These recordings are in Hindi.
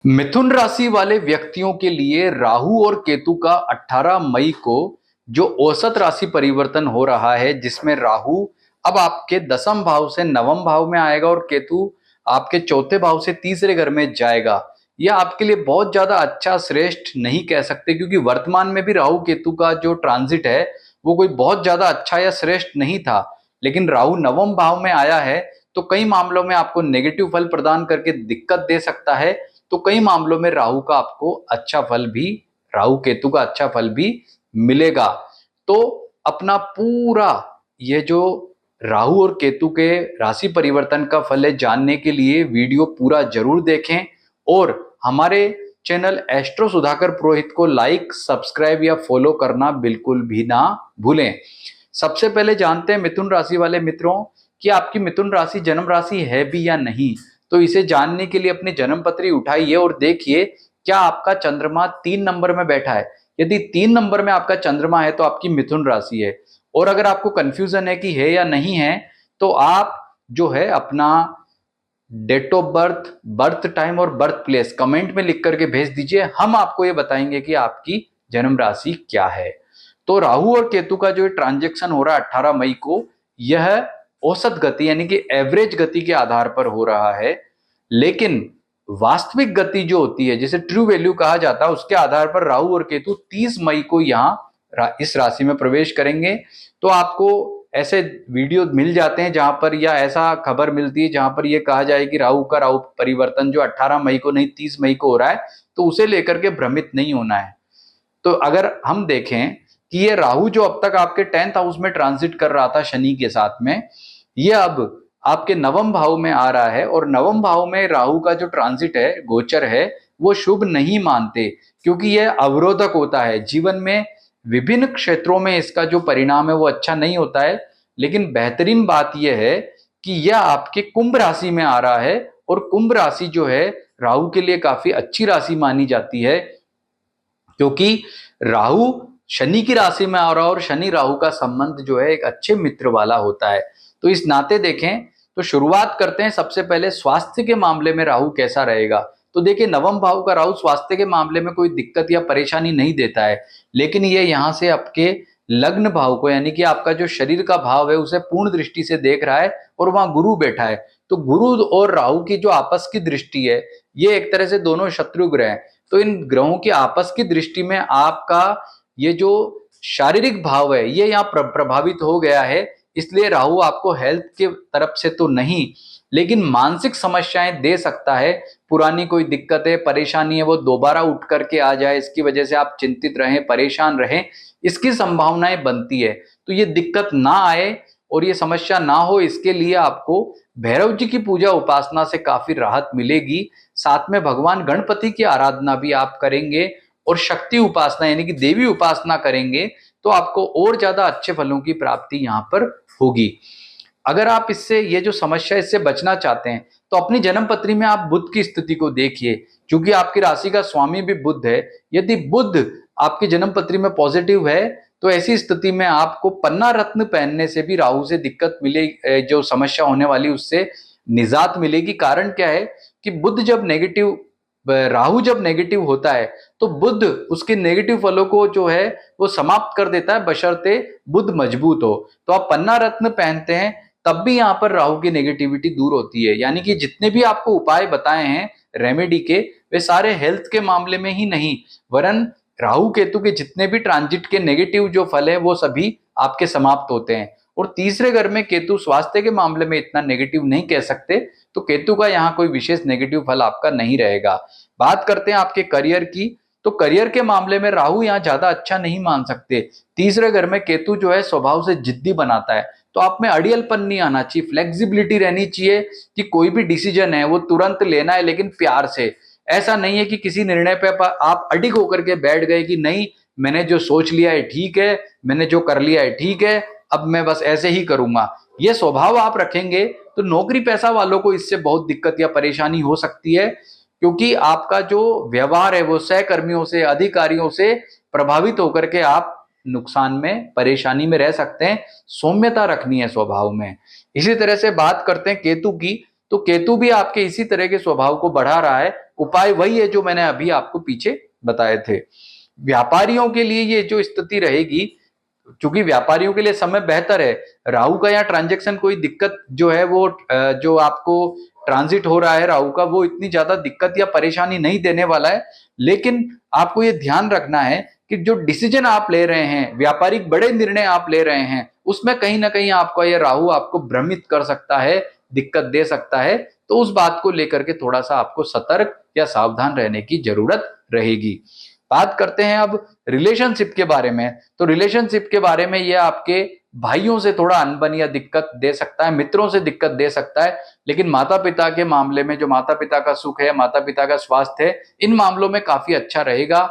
मिथुन राशि वाले व्यक्तियों के लिए राहु और केतु का 18 मई को जो औसत राशि परिवर्तन हो रहा है, जिसमें राहु अब आपके दसम भाव से नवम भाव में आएगा और केतु आपके चौथे भाव से तीसरे घर में जाएगा। यह आपके लिए बहुत ज्यादा अच्छा श्रेष्ठ नहीं कह सकते, क्योंकि वर्तमान में भी राहु केतु का जो ट्रांजिट है वो कोई बहुत ज्यादा अच्छा या श्रेष्ठ नहीं था। लेकिन राहु नवम भाव में आया है तो कई मामलों में आपको नेगेटिव फल प्रदान करके दिक्कत दे सकता है, तो कई मामलों में राहु का आपको अच्छा फल भी, राहु केतु का अच्छा फल भी मिलेगा। तो अपना पूरा ये जो राहु और केतु के राशि परिवर्तन का फल है, जानने के लिए वीडियो पूरा जरूर देखें और हमारे चैनल एस्ट्रो सुधाकर पुरोहित को लाइक, सब्सक्राइब या फॉलो करना बिल्कुल भी ना भूलें। सबसे पहले जानते हैं मिथुन राशि वाले मित्रों कि आपकी मिथुन राशि जन्म राशि है भी या नहीं। तो इसे जानने के लिए अपनी जन्म पत्री उठाइए और देखिए क्या आपका चंद्रमा 3 नंबर में बैठा है। यदि 3 नंबर में आपका चंद्रमा है तो आपकी मिथुन राशि है। और अगर आपको कंफ्यूजन है कि है या नहीं है, तो आप जो है अपना date of birth, birth time और बर्थ प्लेस कमेंट में लिख करके भेज दीजिए। हम आपको ये बताएंगे कि आपकी जन्म राशि क्या है। तो राहु और केतु का जो ट्रांजेक्शन हो रहा है 18 मई को, यह औसत गति यानी कि एवरेज गति के आधार पर हो रहा है। लेकिन वास्तविक गति जो होती है, जिसे ट्रू वैल्यू कहा जाता है, उसके आधार पर राहु और केतु 30 मई को यहाँ इस राशि में प्रवेश करेंगे। तो आपको ऐसे वीडियो मिल जाते हैं जहां पर, या ऐसा खबर मिलती है जहां पर यह कहा जाए कि राहु का राहु परिवर्तन जो 18 मई को नहीं 30 मई को हो रहा है, तो उसे लेकर के भ्रमित नहीं होना है। तो अगर हम देखें कि ये राहु जो अब तक आपके 10th हाउस में ट्रांजिट कर रहा था शनि के साथ में, ये अब आपके नवम भाव में आ रहा है। और नवम भाव में राहु का जो ट्रांजिट है, गोचर है, वो शुभ नहीं मानते, क्योंकि यह अवरोधक होता है जीवन में। विभिन्न क्षेत्रों में इसका जो परिणाम है वो अच्छा नहीं होता है। लेकिन बेहतरीन बात यह है कि यह आपके कुंभ राशि में आ रहा है, और कुंभ राशि जो है राहु के लिए काफी अच्छी राशि मानी जाती है, क्योंकि राहु शनि की राशि में आ रहा है और शनि राहु का संबंध जो है एक अच्छे मित्र वाला होता है। तो इस नाते देखें तो शुरुआत करते हैं। सबसे पहले स्वास्थ्य के मामले में राहु कैसा रहेगा। तो देखिए, नवम भाव का राहु स्वास्थ्य के मामले में कोई दिक्कत या परेशानी नहीं देता है, लेकिन ये यहाँ से आपके लग्न भाव को, यानी कि आपका जो शरीर का भाव है, उसे पूर्ण दृष्टि से देख रहा है और वहां गुरु बैठा है। तो गुरु और राहु की जो आपस की दृष्टि है, ये एक तरह से दोनों शत्रु ग्रह हैं। तो इन ग्रहों की आपस की दृष्टि में आपका ये जो शारीरिक भाव है ये यहाँ प्रभावित हो गया है। इसलिए राहु आपको हेल्थ के तरफ से तो नहीं, लेकिन मानसिक समस्याएं दे सकता है। पुरानी कोई दिक्कत है, परेशानी है, वो दोबारा उठ करके आ जाए, इसकी वजह से आप चिंतित रहें, परेशान रहें, इसकी संभावनाएं बनती है। तो ये दिक्कत ना आए और ये समस्या ना हो, इसके लिए आपको भैरव जी की पूजा उपासना से काफी राहत मिलेगी। साथ में भगवान गणपति की आराधना भी आप करेंगे और शक्ति उपासना यानी कि देवी उपासना करेंगे, तो आपको और ज्यादा अच्छे फलों की प्राप्ति यहाँ पर होगी। अगर आप इससे, ये जो समस्या, इससे बचना चाहते हैं, तो अपनी जन्म पत्री में आप बुध की स्थिति को देखिए, क्योंकि आपकी राशि का स्वामी भी बुध है। यदि बुध आपकी जन्म पत्री में पॉजिटिव है, तो ऐसी स्थिति में आपको पन्ना रत्न पहनने से भी राहु से दिक्कत मिले, जो समस्या होने वाली उससे निजात मिलेगी। कारण क्या है कि बुध जब नेगेटिव, राहु जब नेगेटिव होता है तो बुध उसके नेगेटिव फलों को जो है वो समाप्त कर देता है, बशर्ते बुध मजबूत हो। तो आप पन्ना रत्न पहनते हैं तब भी यहाँ पर राहु की नेगेटिविटी दूर होती है। यानी कि जितने भी आपको उपाय बताए हैं रेमेडी के, वे सारे हेल्थ के मामले में ही नहीं, वरन राहु केतु के जितने भी ट्रांजिट के नेगेटिव जो फल है वो सभी आपके समाप्त होते हैं। और तीसरे घर में केतु स्वास्थ्य के मामले में इतना नेगेटिव नहीं कह सकते, तो केतु का यहाँ कोई विशेष नेगेटिव फल आपका नहीं रहेगा। बात करते हैं आपके करियर की। तो करियर के मामले में राहु यहाँ ज्यादा अच्छा नहीं मान सकते। तीसरे घर में केतु जो है स्वभाव से जिद्दी बनाता है, तो आप में अड़ियलपन नहीं आना चाहिए, फ्लेक्सिबिलिटी रहनी चाहिए कि कोई भी डिसीजन है वो तुरंत लेना है, लेकिन प्यार से। ऐसा नहीं है कि किसी निर्णय पे आप अडिग होकर के बैठ गए कि नहीं, मैंने जो सोच लिया है ठीक है, मैंने जो कर लिया है ठीक है, अब मैं बस ऐसे ही करूंगा। ये स्वभाव आप रखेंगे तो नौकरी पैसा वालों को इससे बहुत दिक्कत या परेशानी हो सकती है, क्योंकि आपका जो व्यवहार है वो सहकर्मियों से, अधिकारियों से प्रभावित होकर के आप नुकसान में, परेशानी में रह सकते हैं। सौम्यता रखनी है स्वभाव में। इसी तरह से बात करते हैं केतु की। तो केतु भी आपके इसी तरह के स्वभाव को बढ़ा रहा है उपाय वही है जो मैंने अभी आपको पीछे बताए थे। व्यापारियों के लिए ये जो स्थिति रहेगी, क्योंकि व्यापारियों के लिए समय बेहतर है, राहु का यहाँ ट्रांजेक्शन कोई दिक्कत जो है वो जो आपको ट्रांजिट हो रहा है राहु का, वो इतनी ज्यादा दिक्कत या परेशानी नहीं देने वाला है। लेकिन आपको ये ध्यान रखना है कि जो डिसीजन आप ले रहे हैं, व्यापारिक बड़े निर्णय आप ले रहे हैं, उसमें कहीं ना कहीं आपका ये राहु आपको भ्रमित कर सकता है, दिक्कत दे सकता है। तो उस बात को लेकर के थोड़ा सा आपको सतर्क या सावधान रहने की जरूरत रहेगी। बात करते हैं अब रिलेशनशिप के बारे में। तो रिलेशनशिप के बारे में ये आपके भाइयों से थोड़ा अनबन या दिक्कत दे सकता है, मित्रों से दिक्कत दे सकता है। लेकिन माता पिता के मामले में जो माता पिता का सुख है, माता पिता का स्वास्थ्य है, इन मामलों में काफी अच्छा रहेगा,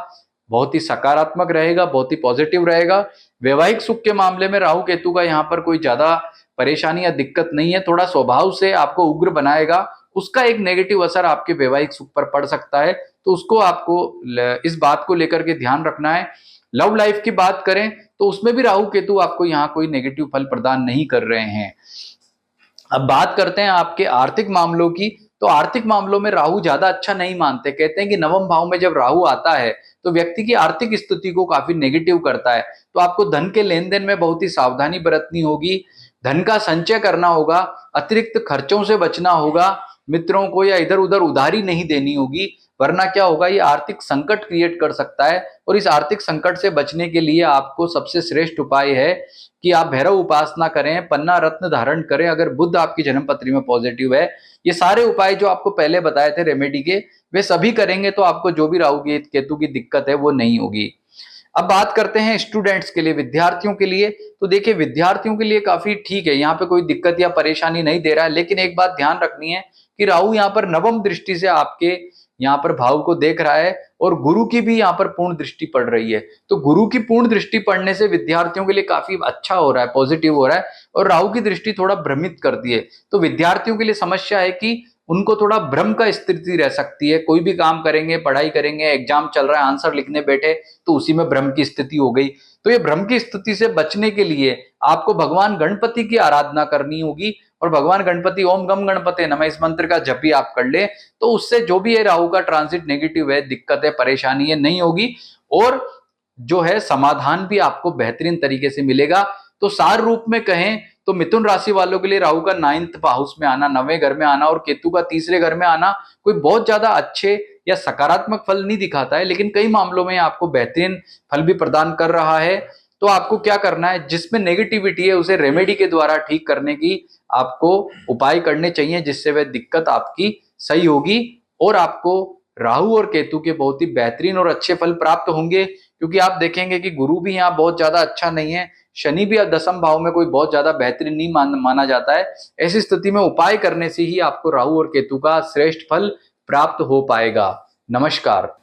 बहुत ही सकारात्मक रहेगा, बहुत ही पॉजिटिव रहेगा। वैवाहिक सुख के मामले में राहु केतु का यहाँ पर कोई ज्यादा परेशानी या दिक्कत नहीं है, थोड़ा स्वभाव से आपको उग्र बनाएगा, उसका एक नेगेटिव असर आपके वैवाहिक सुख पर पड़ सकता है। तो उसको आपको इस बात को लेकर के ध्यान रखना है। लव लाइफ की बात करें तो उसमें भी राहु केतु आपको यहाँ कोई नेगेटिव फल प्रदान नहीं कर रहे हैं। अब बात करते हैं आपके आर्थिक मामलों की। तो आर्थिक मामलों में राहु ज्यादा अच्छा नहीं मानते, कहते हैं कि नवम भाव में जब राहु आता है तो व्यक्ति की आर्थिक स्थिति को काफी नेगेटिव करता है। तो आपको धन के लेन देन में बहुत ही सावधानी बरतनी होगी, धन का संचय करना होगा, अतिरिक्त खर्चों से बचना होगा, मित्रों को या इधर उधर उधारी नहीं देनी होगी, वरना क्या होगा, ये आर्थिक संकट क्रिएट कर सकता है। और इस आर्थिक संकट से बचने के लिए आपको सबसे श्रेष्ठ उपाय है कि आप भैरव उपासना करें, पन्ना रत्न धारण करें, अगर बुध आपकी जन्म पत्री में पॉजिटिव है। ये सारे उपाय जो आपको पहले बताए थे रेमेडी के, वे सभी करेंगे तो आपको जो भी राहु केतु की दिक्कत है वो नहीं होगी। अब बात करते हैं स्टूडेंट्स के लिए, विद्यार्थियों के लिए। तो देखिए विद्यार्थियों के लिए काफी ठीक है, यहाँ पे कोई दिक्कत या परेशानी नहीं दे रहा है। लेकिन एक बात ध्यान रखनी है कि राहु यहाँ पर नवम दृष्टि से आपके यहाँ पर भाव को देख रहा है, और गुरु की भी यहाँ पर पूर्ण दृष्टि पड़ रही है। तो गुरु की पूर्ण दृष्टि पड़ने से विद्यार्थियों के लिए काफी अच्छा हो रहा है, पॉजिटिव हो रहा है। और राहु की दृष्टि थोड़ा भ्रमित करती है, तो विद्यार्थियों के लिए समस्या है कि उनको थोड़ा भ्रम का स्थिति रह सकती है। कोई भी काम करेंगे, पढ़ाई करेंगे, एग्जाम चल रहा है, आंसर लिखने बैठे तो उसी में भ्रम की स्थिति हो गई। तो ये भ्रम की स्थिति से बचने के लिए आपको भगवान गणपति की आराधना करनी होगी, और भगवान गणपति ओम गम गणपते नमः इस मंत्र का जप भी आप कर ले, तो उससे जो भी है राहु का ट्रांजिट नेगेटिव है, दिक्कत है, परेशानी है, नहीं होगी। और जो है समाधान भी आपको बेहतरीन तरीके से मिलेगा। तो सार रूप में कहें तो मिथुन राशि वालों के लिए राहु का 9th हाउस में आना, 9वें घर में आना, और केतु का 3रे घर में आना कोई बहुत ज्यादा अच्छे या सकारात्मक फल नहीं दिखाता है, लेकिन कई मामलों में आपको बेहतरीन फल भी प्रदान कर रहा है। तो आपको क्या करना है, जिसमें नेगेटिविटी है उसे रेमेडी के द्वारा ठीक करने की आपको उपाय करने चाहिए, जिससे वह दिक्कत आपकी सही होगी, और आपको राहु और केतु के बहुत ही बेहतरीन और अच्छे फल प्राप्त होंगे। क्योंकि आप देखेंगे कि गुरु भी यहाँ बहुत ज्यादा अच्छा नहीं है, शनि भी दसम भाव में कोई बहुत ज्यादा बेहतरीन नहीं माना जाता है। ऐसी स्थिति में उपाय करने से ही आपको राहु और केतु का श्रेष्ठ फल प्राप्त हो पाएगा। नमस्कार।